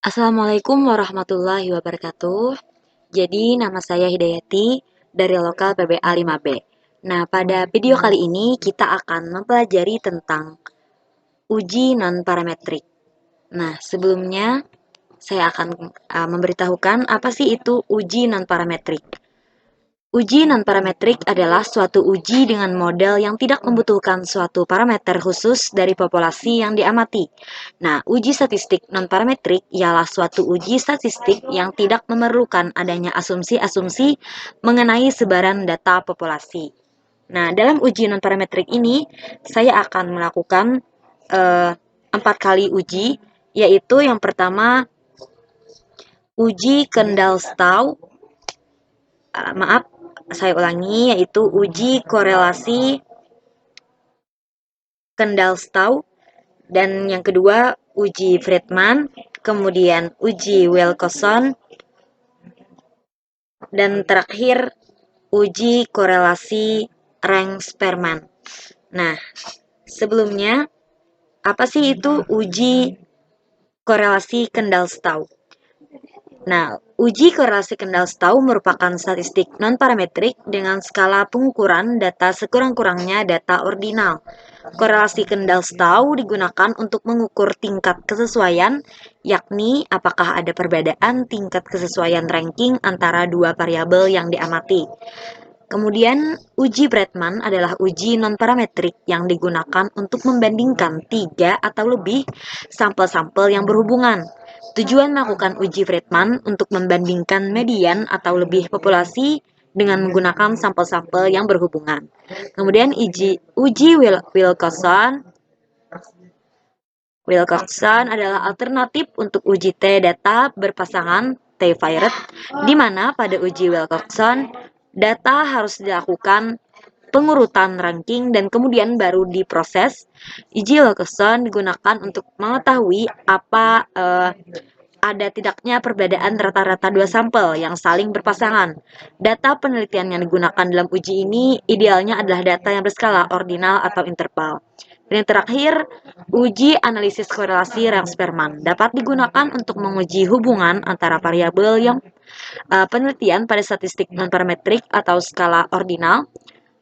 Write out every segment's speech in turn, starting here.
Assalamualaikum warahmatullahi wabarakatuh. Jadi, nama saya Hidayati dari lokal PBA 5B. Nah, pada video kali ini kita akan mempelajari tentang uji non-parametrik. Nah, sebelumnya saya akan memberitahukan apa sih itu uji non-parametrik. Uji non-parametrik adalah suatu uji dengan model yang tidak membutuhkan suatu parameter khusus dari populasi yang diamati. Nah, uji statistik non-parametrik ialah suatu uji statistik yang tidak memerlukan adanya asumsi-asumsi mengenai sebaran data populasi. Nah, dalam uji non-parametrik ini, saya akan melakukan 4 kali uji, yaitu yang pertama, uji Kendall-Stau, maaf, saya ulangi, yaitu uji korelasi Kendall-Stau, dan yang kedua uji Friedman, kemudian uji Wilcoxon, dan terakhir uji korelasi Rank-Spearman. Nah, sebelumnya apa sih itu uji korelasi Kendall-Stau? Nah, uji korelasi Kendall-Stau merupakan statistik non-parametrik dengan skala pengukuran data sekurang-kurangnya data ordinal. Korelasi Kendall-Stau digunakan untuk mengukur tingkat kesesuaian, yakni apakah ada perbedaan tingkat kesesuaian ranking antara dua variabel yang diamati. Kemudian, uji Bradman adalah uji non-parametrik yang digunakan untuk membandingkan 3 atau lebih sampel-sampel yang berhubungan. Tujuan melakukan uji Friedman untuk membandingkan median atau lebih populasi dengan menggunakan sampel-sampel yang berhubungan. Kemudian uji Wilcoxon adalah alternatif untuk uji T-data berpasangan T-Virate, di mana pada uji Wilcoxon, data harus dilakukan pengurutan ranking dan kemudian baru diproses. Uji Wilcoxon digunakan untuk mengetahui apa ada tidaknya perbedaan rata-rata dua sampel yang saling berpasangan. Data penelitian yang digunakan dalam uji ini idealnya adalah data yang berskala ordinal atau interval. Dan yang terakhir, uji analisis korelasi Rank-Spearman dapat digunakan untuk menguji hubungan antara variabel yang penelitian pada statistik non-parametrik atau skala ordinal.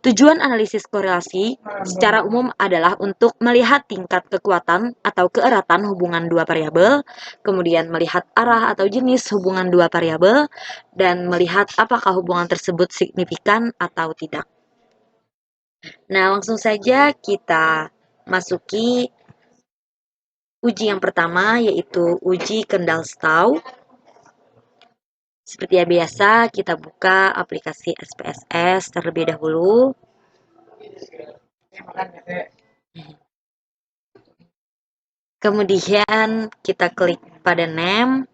Tujuan analisis korelasi secara umum adalah untuk melihat tingkat kekuatan atau keeratan hubungan dua variabel, kemudian melihat arah atau jenis hubungan dua variabel, dan melihat apakah hubungan tersebut signifikan atau tidak. Nah, langsung saja kita masuki uji yang pertama, yaitu uji Kendall-Stau. Seperti biasa, kita buka aplikasi SPSS terlebih dahulu. Kemudian kita klik pada name.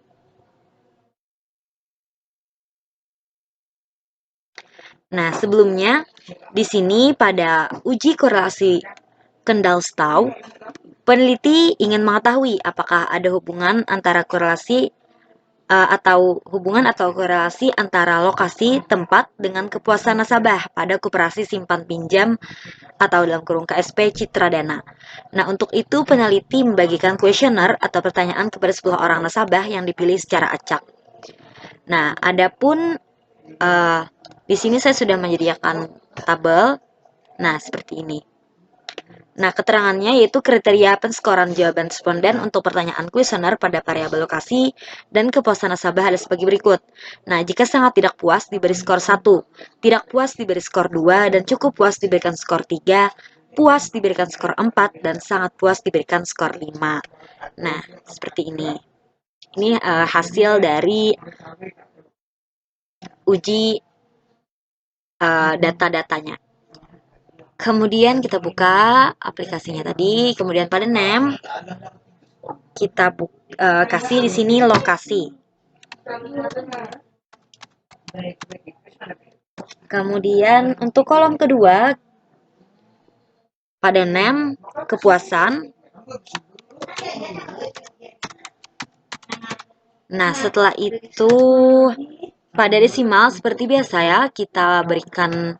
Nah, sebelumnya di sini pada uji korelasi Kendall-Stau, peneliti ingin mengetahui apakah ada hubungan antara korelasi atau korelasi antara lokasi tempat dengan kepuasan nasabah pada koperasi simpan pinjam atau dalam kurung KSP Citra Dana. Nah, untuk itu peneliti membagikan kuesioner atau pertanyaan kepada 10 orang nasabah yang dipilih secara acak. Nah, adapun di sini saya sudah menyediakan tabel. Nah, seperti ini. Nah, keterangannya yaitu kriteria penskoran jawaban responden untuk pertanyaan kuesioner pada variabel lokasi dan kepuasan nasabah ada sebagai berikut. Nah, jika sangat tidak puas diberi skor 1, tidak puas diberi skor 2, dan cukup puas diberikan skor 3, puas diberikan skor 4, dan sangat puas diberikan skor 5. Nah, seperti ini. Ini hasil dari uji data-datanya. Kemudian kita buka aplikasinya tadi, kemudian pada name kita kasih di sini lokasi. Kemudian untuk kolom kedua pada name kepuasan. Nah, setelah itu pada desimal seperti biasa ya, kita berikan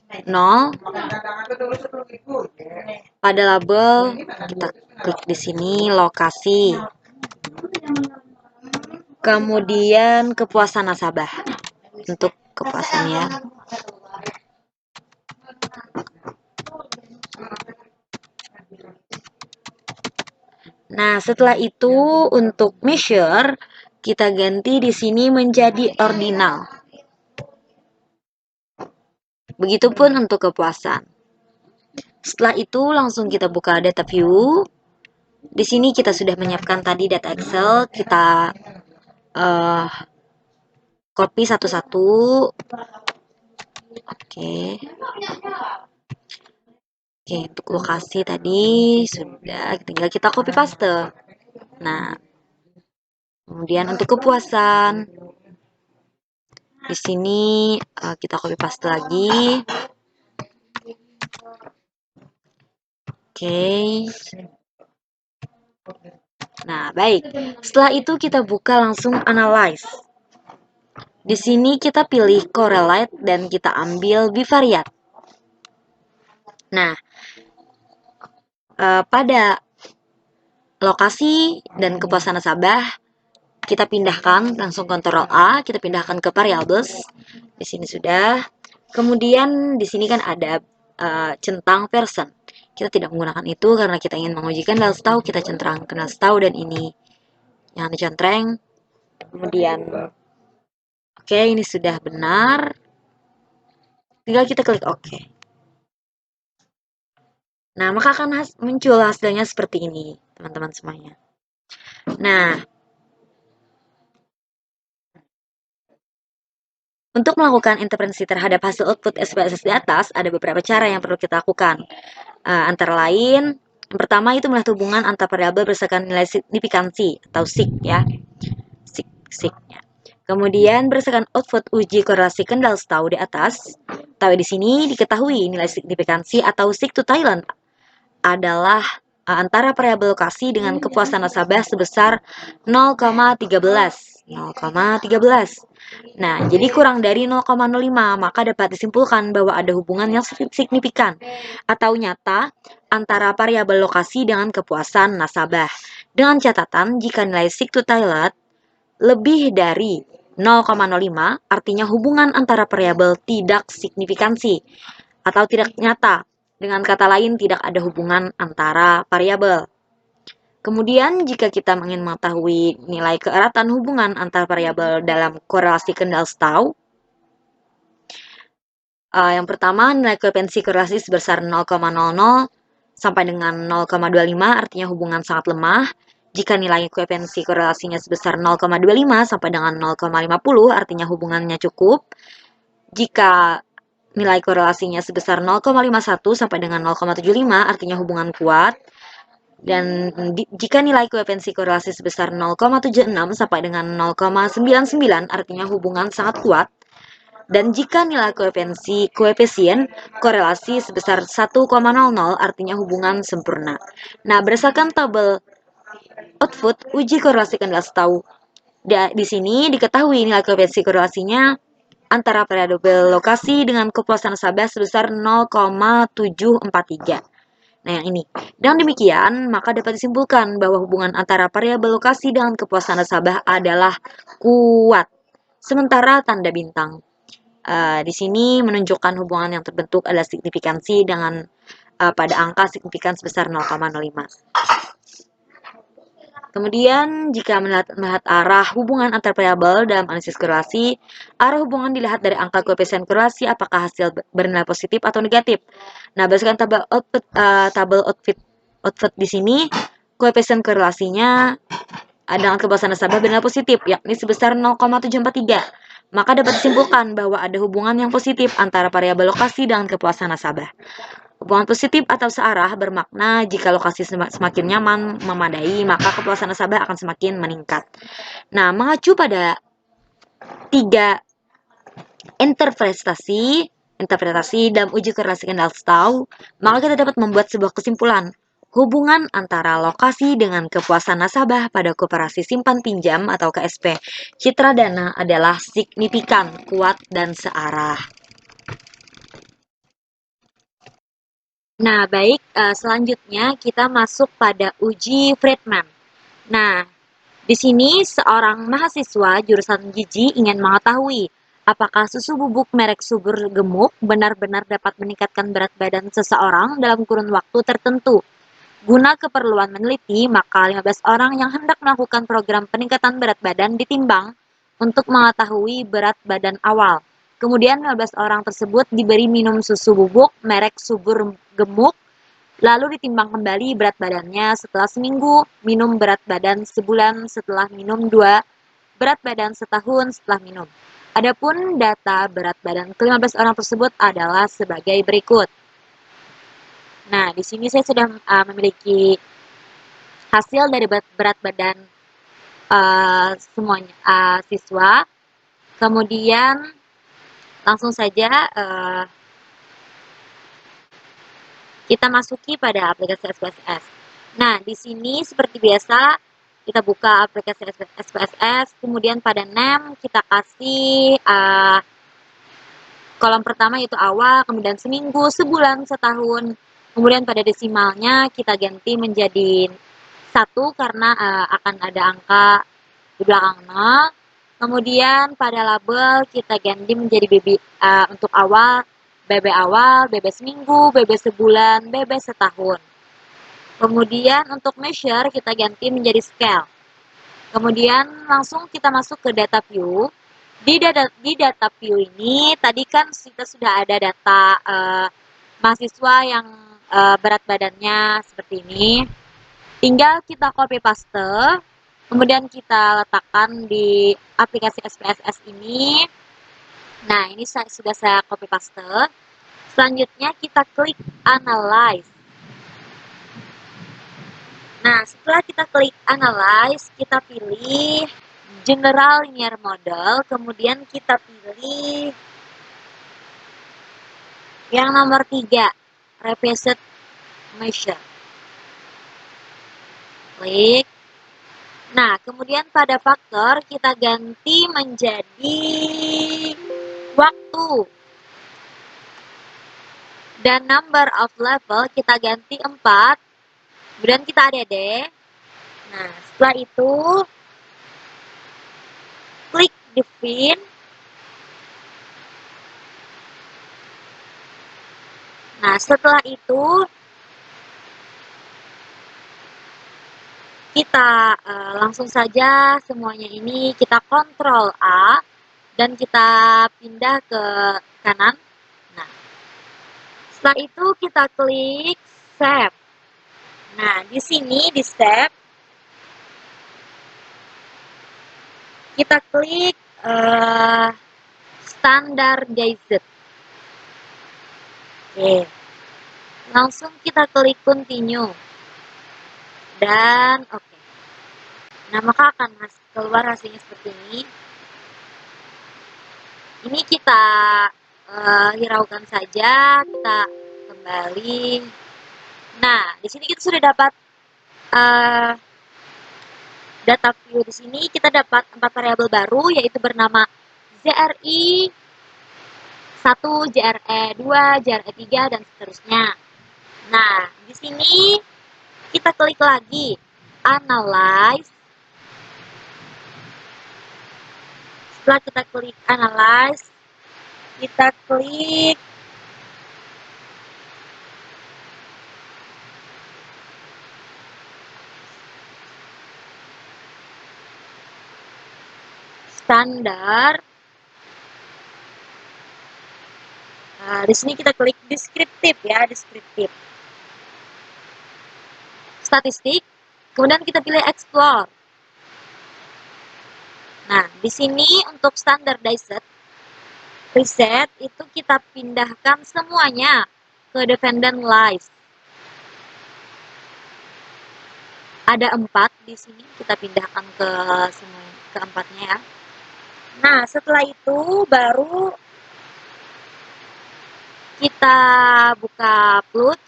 0. Pada label kita klik di sini lokasi. Kemudian kepuasan nasabah. Untuk kepuasannya. Nah, setelah itu untuk measure kita ganti di sini menjadi ordinal. Begitupun untuk kepuasan. Setelah itu langsung kita buka data view. Di sini kita sudah menyiapkan tadi data Excel, kita copy satu-satu. Oke. Oke, untuk lokasi tadi sudah, tinggal kita copy paste. Nah, kemudian untuk kepuasan, di sini kita copy paste lagi. Oke. Nah, baik. Setelah itu kita buka langsung analyze. Di sini kita pilih correlate dan kita ambil bivariate. Nah, pada lokasi dan kepuasan nasabah kita pindahkan langsung Ctrl A, kita pindahkan ke variables. Di sini sudah. Kemudian di sini kan ada centang person. Kita tidak menggunakan itu karena kita ingin mengujikan nilai tahu, kita centang ke nilai tahu dan ini yang dicentreng. Kemudian oke, ini sudah benar. Tinggal kita klik OK. Nah, maka akan muncul hasilnya seperti ini, teman-teman semuanya. Nah, untuk melakukan intervensi terhadap hasil output SPSS di atas, ada beberapa cara yang perlu kita lakukan. Antara lain, yang pertama itu melihat hubungan antar variabel berdasarkan nilai signifikansi atau SIG ya. SIG-nya. Kemudian berdasarkan output uji korelasi kendal tahu di atas, tahu di sini diketahui nilai signifikansi atau SIG to Thailand adalah antara variabel lokasi dengan kepuasan nasabah sebesar 0,13. 0,13. Nah, jadi kurang dari 0,05, maka dapat disimpulkan bahwa ada hubungan yang signifikan atau nyata antara variabel lokasi dengan kepuasan nasabah. Dengan catatan, jika nilai SIG to Thailand lebih dari 0,05, artinya hubungan antara variabel tidak signifikansi atau tidak nyata. Dengan kata lain, tidak ada hubungan antara variabel. Kemudian, jika kita ingin mengetahui nilai keeratan hubungan antar variabel dalam korelasi kendal tahu, yang pertama, nilai koefisiensi korelasi sebesar 0,00 sampai dengan 0,25, artinya hubungan sangat lemah. Jika nilai koefisiensi korelasinya sebesar 0,25 sampai dengan 0,50, artinya hubungannya cukup. Jika nilai korelasinya sebesar 0,51 sampai dengan 0,75, artinya hubungan kuat. Dan jika nilai koefisiensi korelasi sebesar 0,76 sampai dengan 0,99, artinya hubungan sangat kuat. Dan jika nilai koefisien korelasi sebesar 1,00, artinya hubungan sempurna. Nah, berdasarkan tabel output uji korelasi kendal tahu, di sini diketahui nilai koefisiensi korelasinya antara variabel lokasi dengan kepuasan nasabah sebesar 0,743. Nah, yang ini. Dengan demikian, maka dapat disimpulkan bahwa hubungan antara variabel lokasi dengan kepuasan nasabah adalah kuat. Sementara tanda bintang di sini menunjukkan hubungan yang terbentuk adalah signifikansi dengan pada angka signifikan sebesar 0,05. Kemudian, jika melihat arah hubungan antar variabel dalam analisis korelasi, arah hubungan dilihat dari angka koefisien korelasi apakah hasil bernilai positif atau negatif. Nah, berdasarkan tabel output di sini, koefisien korelasinya dengan kepuasan nasabah bernilai positif, yakni sebesar 0,743. Maka dapat disimpulkan bahwa ada hubungan yang positif antara variabel lokasi dengan kepuasan nasabah. Hubungan positif atau searah bermakna jika lokasi semakin nyaman, memadai, maka kepuasan nasabah akan semakin meningkat. Nah, mengacu pada 3 interpretasi dalam uji korelasi kendal tahu, maka kita dapat membuat sebuah kesimpulan. Hubungan antara lokasi dengan kepuasan nasabah pada koperasi simpan pinjam atau KSP Citra Dana adalah signifikan, kuat, dan searah. Nah, baik, selanjutnya kita masuk pada uji Friedman. Nah, Di sini, seorang mahasiswa jurusan gizi ingin mengetahui apakah susu bubuk merek subur gemuk benar-benar dapat meningkatkan berat badan seseorang dalam kurun waktu tertentu. Guna keperluan meneliti, maka 15 orang yang hendak melakukan program peningkatan berat badan ditimbang untuk mengetahui berat badan awal. Kemudian 15 orang tersebut diberi minum susu bubuk merek subur gemuk, lalu ditimbang kembali berat badannya setelah seminggu, minum berat badan sebulan setelah minum, 2 berat badan setahun setelah minum. Adapun data berat badan ke-15 orang tersebut adalah sebagai berikut. Nah, di sini saya sudah memiliki hasil dari berat badan semuanya siswa. Kemudian langsung saja kita masuki pada aplikasi SPSS. Nah, di sini seperti biasa kita buka aplikasi SPSS, kemudian pada NEM kita kasih kolom pertama yaitu awal, kemudian seminggu, sebulan, setahun. Kemudian pada desimalnya kita ganti menjadi 1 karena akan ada angka di belakang 0. Kemudian pada label kita ganti menjadi untuk awal, BB seminggu, BB sebulan, BB setahun. Kemudian untuk measure kita ganti menjadi scale. Kemudian langsung kita masuk ke data view. Di data view ini tadi kan kita sudah ada data mahasiswa yang berat badannya seperti ini. Tinggal kita copy paste, kemudian kita letakkan di aplikasi SPSS ini. Nah, ini sudah saya copy paste. Selanjutnya kita klik analyze. Nah, setelah kita klik analyze, kita pilih general linear model, kemudian kita pilih yang nomor 3, repeated measure. Klik. Nah, kemudian pada faktor kita ganti menjadi waktu. Dan number of level kita ganti 4. Kemudian kita add. Nah, setelah itu klik define. Nah, setelah itu kita langsung saja semuanya ini kita Ctrl A dan kita pindah ke kanan. Nah, setelah itu kita klik save. Nah, di sini di save kita klik standardized. Oke. Langsung kita klik continue. Dan oke. Nah, maka akan keluar hasilnya seperti ini. Ini kita hiraukan saja, kita kembali. Nah, di sini kita sudah dapat data view. Di sini kita dapat 4 variabel baru, yaitu bernama JRI 1, JRE 2, JRE 3, dan seterusnya. Nah, di sini kita klik lagi analyze. Setelah kita klik analyze, kita klik standar. Nah, di sini kita klik deskriptif ya, deskriptif. Statistik, kemudian kita pilih explore. Nah, di sini untuk standardized reset itu kita pindahkan semuanya ke dependent list. Ada 4 di sini, kita pindahkan ke semua keempatnya ya. Nah, setelah itu baru kita buka plot.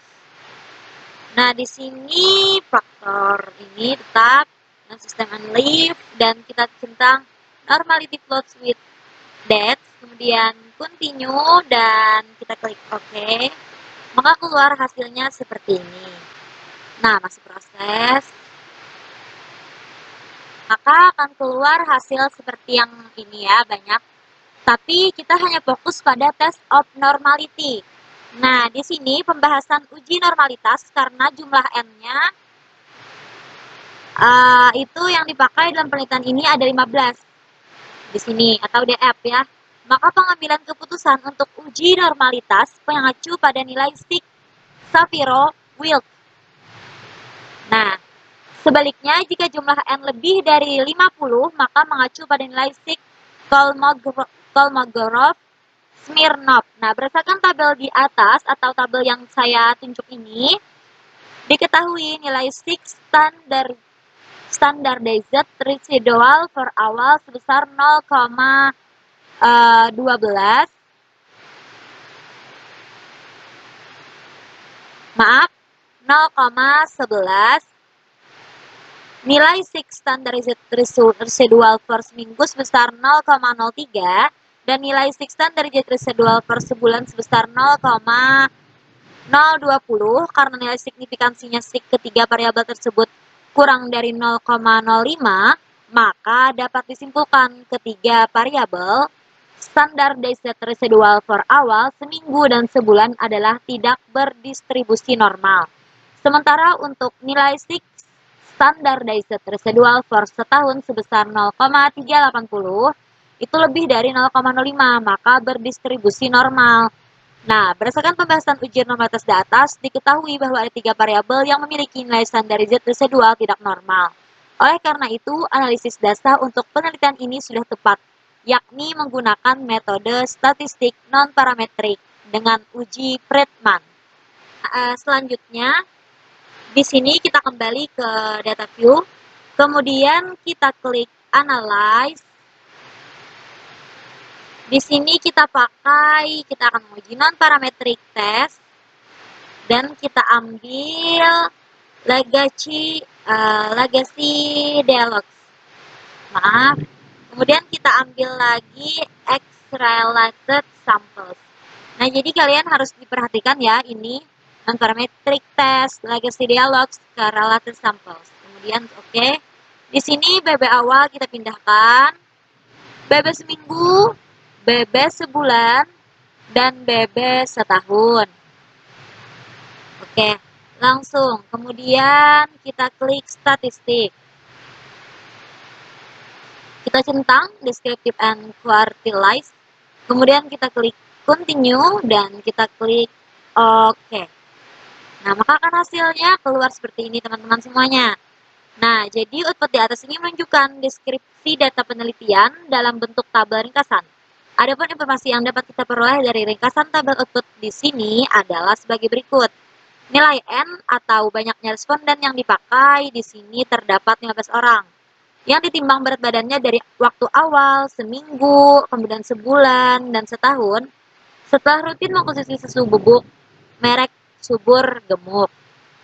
Nah, di sini faktor ini tetap dan system and leave, dan kita centang normality plots with dates, kemudian continue dan kita klik OK. Maka keluar hasilnya seperti ini. Nah, masih proses. maka akan keluar hasil seperti yang ini ya, banyak. Tapi kita hanya fokus pada test of normality. Nah, di sini pembahasan uji normalitas karena jumlah N-nya itu yang dipakai dalam penelitian ini ada 15 di sini atau DF ya. Maka pengambilan keputusan untuk uji normalitas mengacu pada nilai Sig Shapiro-Wilk. Nah, sebaliknya jika jumlah N lebih dari 50 maka mengacu pada nilai Sig Kolmogorov-Smirnov. Nah, berdasarkan tabel di atas atau tabel yang saya tunjuk ini, diketahui nilai Sig standardized residual per awal sebesar 0,12 maaf 0,11 nilai Sig standardized residual per seminggu sebesar 0,03 dan nilai Sig standardized residual per sebulan sebesar 0,020 karena nilai signifikansinya Sig ketiga variabel tersebut kurang dari 0,05 maka dapat disimpulkan ketiga variabel standardized residual for awal, seminggu, dan sebulan adalah tidak berdistribusi normal. Sementara untuk nilai Sig standardized residual for setahun sebesar 0,380 itu lebih dari 0,05 maka berdistribusi normal. Nah, berdasarkan pembahasan ujian normalitas di atas, diketahui bahwa ada 3 variabel yang memiliki nilai standardized residual tidak normal. Oleh karena itu, analisis dasar untuk penelitian ini sudah tepat, yakni menggunakan metode statistik non-parametrik dengan uji Friedman. Selanjutnya, di sini kita kembali ke data view, kemudian kita klik analyze. Di sini kita akan menguji non-parametric test dan kita ambil legacy dialogues. Maaf. Kemudian kita ambil lagi X-related samples. Nah, jadi kalian harus diperhatikan ya ini non-parametric test, legacy dialogues, ke related samples. Kemudian oke. Di sini BB awal kita pindahkan, BB seminggu, BB sebulan, dan BB setahun. Oke, langsung. Kemudian kita klik statistik. Kita centang descriptive and quartilize. Kemudian kita klik continue dan kita klik oke. Nah, maka akan hasilnya keluar seperti ini teman-teman semuanya. Nah, jadi output di atas ini menunjukkan deskripsi data penelitian dalam bentuk tabel ringkasan. Adapun informasi yang dapat kita peroleh dari ringkasan tabel output di sini adalah sebagai berikut. Nilai N atau banyaknya responden yang dipakai di sini terdapat 15 orang. Yang ditimbang berat badannya dari waktu awal, seminggu, kemudian sebulan, dan setahun, setelah rutin mengkonsumsi susu bubuk merek subur gemuk.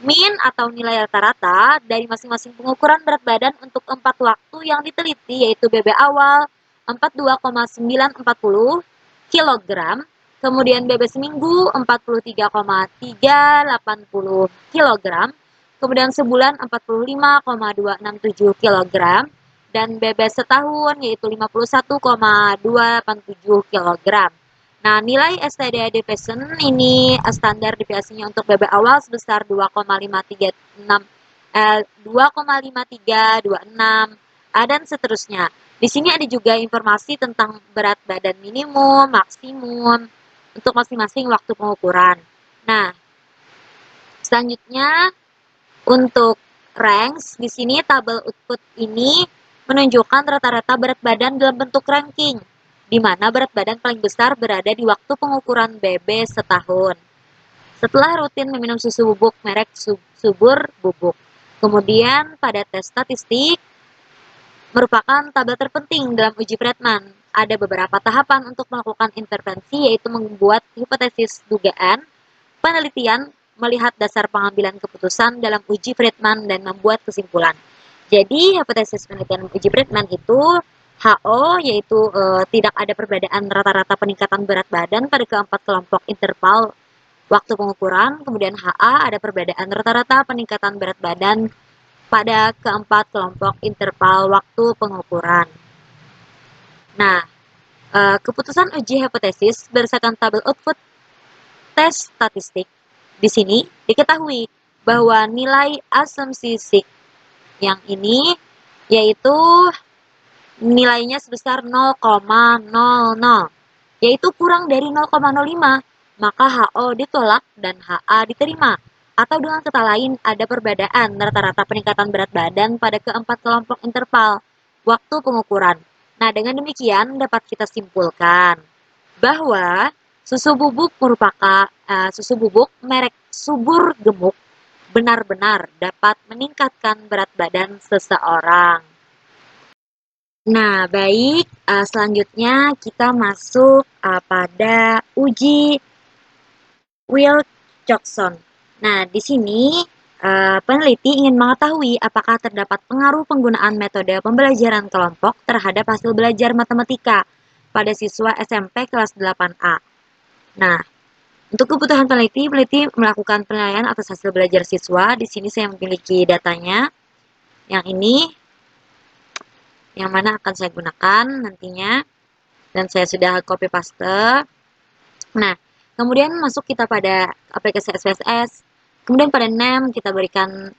Min atau nilai rata-rata dari masing-masing pengukuran berat badan untuk 4 waktu yang diteliti yaitu BB awal 42,940 kg, kemudian BB seminggu 43,380 kg, kemudian sebulan 45,267 kg, dan BB setahun yaitu 51,287 kg. Nah, nilai STD deviation ini standar deviasinya untuk BB awal sebesar 2,5326 dan seterusnya. Di sini ada juga informasi tentang berat badan minimum, maksimum untuk masing-masing waktu pengukuran. Nah, selanjutnya untuk ranks, di sini tabel output ini menunjukkan rata-rata berat badan dalam bentuk ranking, di mana berat badan paling besar berada di waktu pengukuran BB setahun. Setelah rutin meminum susu bubuk merek subur bubuk. Kemudian pada tes statistik, merupakan tabel terpenting dalam uji Friedman. Ada beberapa tahapan untuk melakukan intervensi, yaitu membuat hipotesis dugaan, penelitian, melihat dasar pengambilan keputusan dalam uji Friedman, dan membuat kesimpulan. Jadi, hipotesis penelitian uji Friedman itu HO, yaitu tidak ada perbedaan rata-rata peningkatan berat badan pada keempat kelompok interval waktu pengukuran. Kemudian HA, ada perbedaan rata-rata peningkatan berat badan pada keempat kelompok interval waktu pengukuran. Nah, keputusan uji hipotesis berdasarkan tabel output tes statistik. Di sini diketahui bahwa nilai asumsi sig yang ini yaitu nilainya sebesar 0,00, yaitu kurang dari 0,05, maka HO ditolak dan HA diterima. Atau dengan kata lain, ada perbedaan rata-rata peningkatan berat badan pada keempat kelompok interval waktu pengukuran. Nah, dengan demikian dapat kita simpulkan bahwa susu bubuk merek Subur Gemuk benar-benar dapat meningkatkan berat badan seseorang. Nah, baik, selanjutnya kita masuk pada uji Wilcoxon. Nah, di sini peneliti ingin mengetahui apakah terdapat pengaruh penggunaan metode pembelajaran kelompok terhadap hasil belajar matematika pada siswa SMP kelas 8A. Nah, untuk kebutuhan peneliti melakukan penilaian atas hasil belajar siswa. Di sini saya memiliki datanya. Yang ini, yang mana akan saya gunakan nantinya. Dan saya sudah copy paste. Nah, kemudian masuk kita pada aplikasi SPSS. Kemudian pada name kita berikan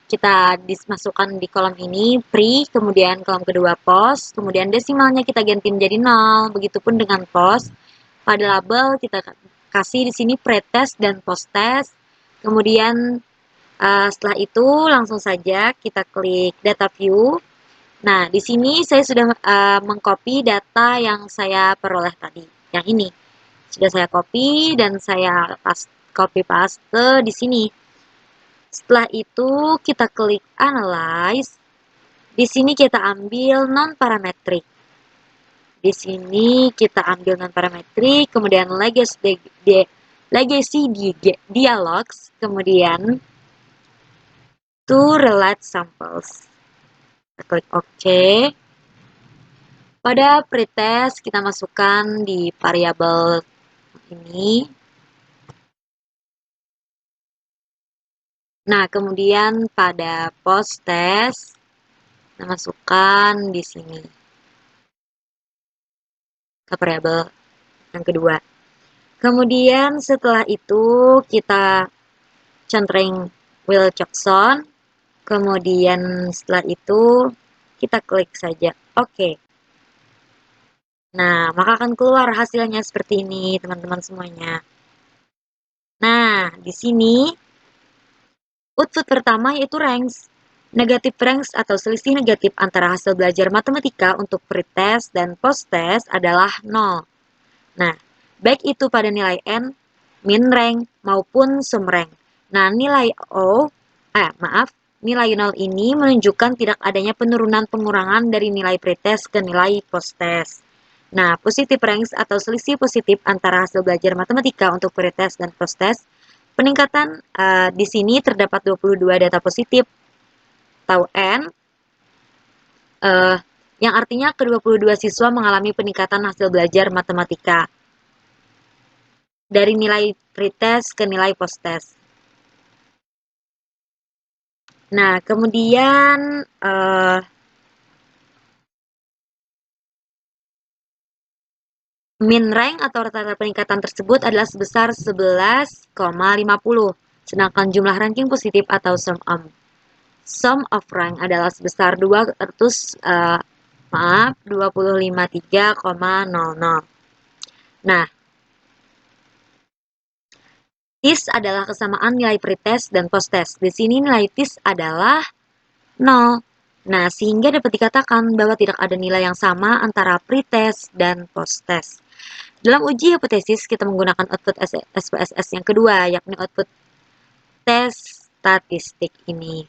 kita dimasukkan di kolom ini pre, kemudian kolom kedua post, kemudian desimalnya kita ganti menjadi 0, begitupun dengan post. Pada label kita kasih di sini pretest dan posttest. Kemudian setelah itu langsung saja kita klik data view. Nah, di sini saya sudah mengcopy data yang saya peroleh tadi. Yang ini sudah saya copy dan saya copy paste di sini. Setelah itu kita klik analyze. Di sini kita ambil non-parametric. Di sini kita ambil non-parametric, kemudian legacy dialogs, kemudian to relate samples. Kita klik OK. Pada pretest kita masukkan di variabel ini. Nah, kemudian pada post test kita masukkan di sini ke variabel yang kedua. Kemudian setelah itu kita centering Wilcoxon. Kemudian setelah itu kita klik saja OK. Nah, maka akan keluar hasilnya seperti ini, teman-teman semuanya. Nah, di sini output pertama yaitu range. Negatif range atau selisih negatif antara hasil belajar matematika untuk pretest dan posttest adalah 0. Nah, baik itu pada nilai N, min rank, maupun sum rank. Nah, nilai nilai 0 ini menunjukkan tidak adanya penurunan pengurangan dari nilai pretest ke nilai posttest. Nah, positif range atau selisih positif antara hasil belajar matematika untuk pretest dan posttest, peningkatan di sini terdapat 22 data positif atau N, yang artinya ke-22 siswa mengalami peningkatan hasil belajar matematika dari nilai pretest ke nilai posttest. Nah, kemudian min rank atau rata-rata peningkatan tersebut adalah sebesar 11,50, sedangkan jumlah ranking positif atau sum of rank adalah sebesar 253,00. Nah, TIS adalah kesamaan nilai pretest dan posttest. Di sini nilai TIS adalah 0. Nah, sehingga dapat dikatakan bahwa tidak ada nilai yang sama antara pretest dan posttest. Dalam uji hipotesis, kita menggunakan output SPSS yang kedua, yakni output tes statistik ini.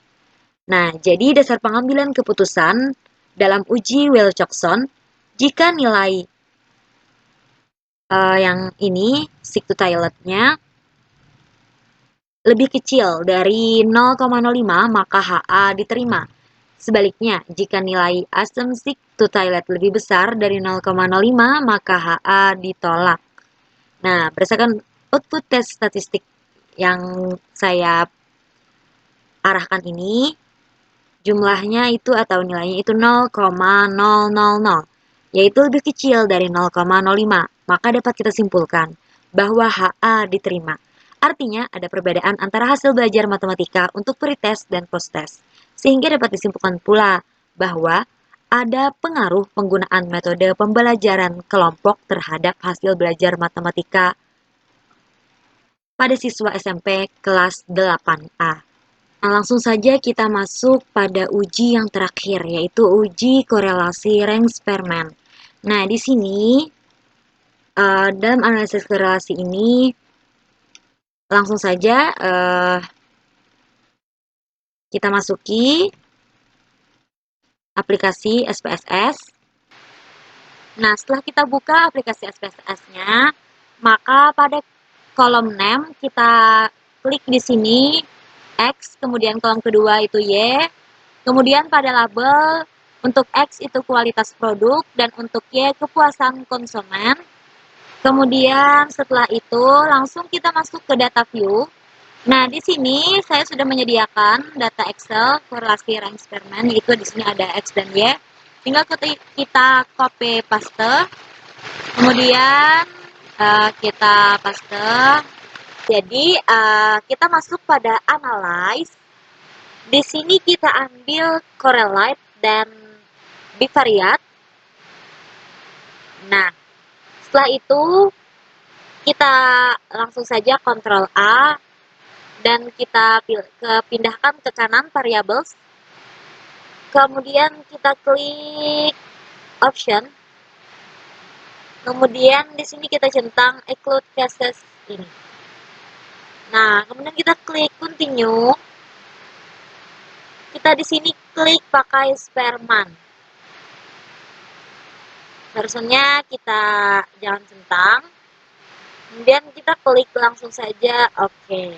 Nah, jadi dasar pengambilan keputusan dalam uji Wilcoxon, jika nilai yang ini, sig to toiletnya, lebih kecil dari 0,05, maka HA diterima. Sebaliknya, jika nilai asumsi to toilet lebih besar dari 0,05, maka HA ditolak. Nah, berdasarkan output tes statistik yang saya arahkan ini, jumlahnya itu atau nilainya itu 0,000, yaitu lebih kecil dari 0,05, maka dapat kita simpulkan bahwa HA diterima. Artinya ada perbedaan antara hasil belajar matematika untuk pretest dan posttest, sehingga dapat disimpulkan pula bahwa ada pengaruh penggunaan metode pembelajaran kelompok terhadap hasil belajar matematika pada siswa SMP kelas 8A. Nah, langsung saja kita masuk pada uji yang terakhir, yaitu uji korelasi Range-Spearman. Nah, di sini dalam analisis korelasi ini langsung saja kita masuki aplikasi SPSS. Nah, setelah kita buka aplikasi SPSS-nya, maka pada kolom name kita klik di sini X, kemudian kolom kedua itu Y, kemudian pada label untuk X itu kualitas produk dan untuk Y kepuasan konsumen. Kemudian setelah itu langsung kita masuk ke data view. Nah, di sini saya sudah menyediakan data Excel korelasi Range-Spearman, yaitu di sini ada X dan Y. Tinggal kita copy paste. Kemudian kita paste. Jadi kita masuk pada analyze. Di sini kita ambil correlate dan bivariate. Nah, setelah itu kita langsung saja Ctrl A dan kita pindahkan ke kanan variables. Kemudian kita klik option. Kemudian di sini kita centang include cases ini. Nah, kemudian kita klik continue. Kita di sini klik pakai Spearman. Versionnya kita jangan centang. Kemudian kita klik langsung saja OK.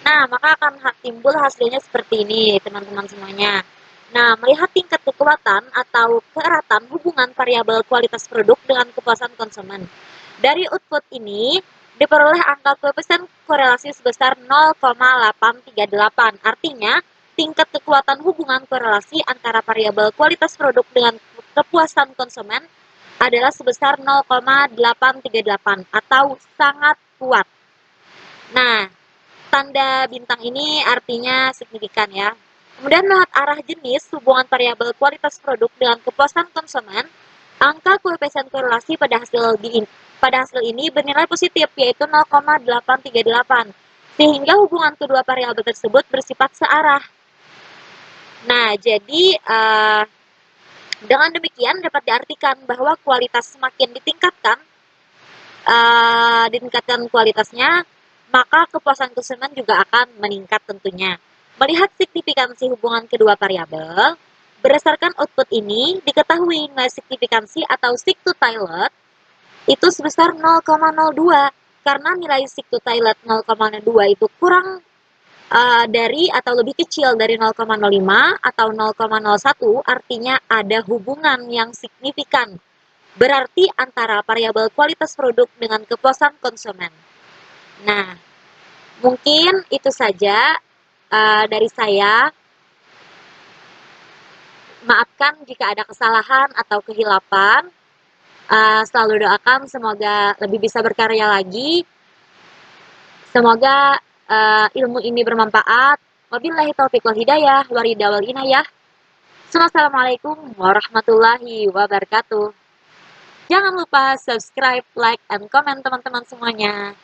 Nah, maka akan timbul hasilnya seperti ini, teman-teman semuanya. Nah, melihat tingkat kekuatan atau keeratan hubungan variabel kualitas produk dengan kepuasan konsumen. Dari output ini, diperoleh angka koefisien korelasi sebesar 0,838. Artinya, tingkat kekuatan hubungan korelasi antara variabel kualitas produk dengan kepuasan konsumen adalah sebesar 0,838 atau sangat kuat. Nah, tanda bintang ini artinya signifikan ya. Kemudian melihat arah jenis hubungan variabel kualitas produk dengan kepuasan konsumen, angka koefisien korelasi pada hasil ini bernilai positif yaitu 0,838. Sehingga hubungan kedua variabel tersebut bersifat searah. Nah, jadi dengan demikian dapat diartikan bahwa kualitas semakin ditingkatkan kualitasnya, maka kepuasan konsumen juga akan meningkat tentunya. Melihat signifikansi hubungan kedua variabel, berdasarkan output ini diketahui nilai signifikansi atau stick to Taylor itu sebesar 0,02 karena nilai stick to Taylor 0,02 itu kurang dari atau lebih kecil dari 0,05 atau 0,01, artinya ada hubungan yang signifikan. Berarti antara variabel kualitas produk dengan kepuasan konsumen. Nah, mungkin itu saja dari saya. Maafkan jika ada kesalahan atau kehilapan. Selalu doakan semoga lebih bisa berkarya lagi. Semoga ilmu ini bermanfaat. Wabillahi taufiq wal hidayah, warida wal inayah. Assalamualaikum warahmatullahi wabarakatuh. Jangan lupa subscribe, like, and comment teman-teman semuanya.